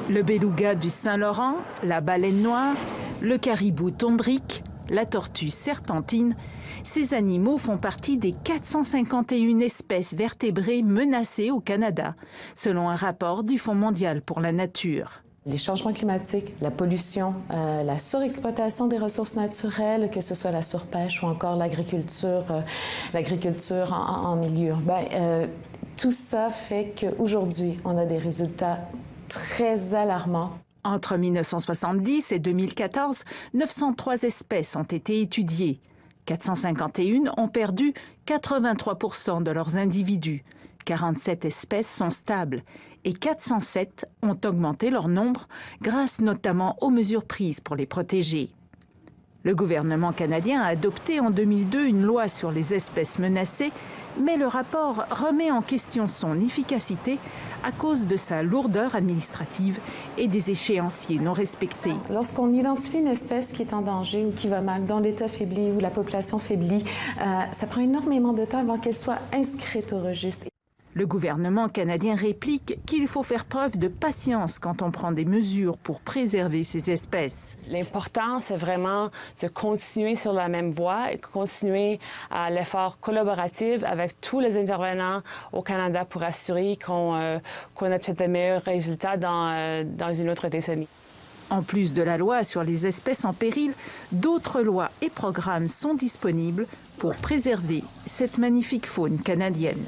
Le beluga du Saint-Laurent, la baleine noire, le caribou tondrique, la tortue serpentine, ces animaux font partie des 451 espèces vertébrées menacées au Canada, selon un rapport du Fonds mondial pour la nature. Les changements climatiques, la pollution, la surexploitation des ressources naturelles, que ce soit la surpêche ou encore l'agriculture en milieu urbain, tout ça fait qu'aujourd'hui, on a des résultats très alarmants. Entre 1970 et 2014, 903 espèces ont été étudiées. 451 ont perdu 83% de leurs individus. 47 espèces sont stables et 407 ont augmenté leur nombre grâce notamment aux mesures prises pour les protéger. Le gouvernement canadien a adopté en 2002 une loi sur les espèces menacées, mais le rapport remet en question son efficacité à cause de sa lourdeur administrative et des échéanciers non respectés. Lorsqu'on identifie une espèce qui est en danger ou qui va mal, dont l'état faiblit ou la population faiblit, ça prend énormément de temps avant qu'elle soit inscrite au registre. Le gouvernement canadien réplique qu'il faut faire preuve de patience quand on prend des mesures pour préserver ces espèces. L'important, c'est vraiment de continuer sur la même voie et continuer à l'effort collaboratif avec tous les intervenants au Canada pour assurer qu'on a peut-être de meilleurs résultats dans une autre décennie. En plus de la loi sur les espèces en péril, d'autres lois et programmes sont disponibles pour préserver cette magnifique faune canadienne.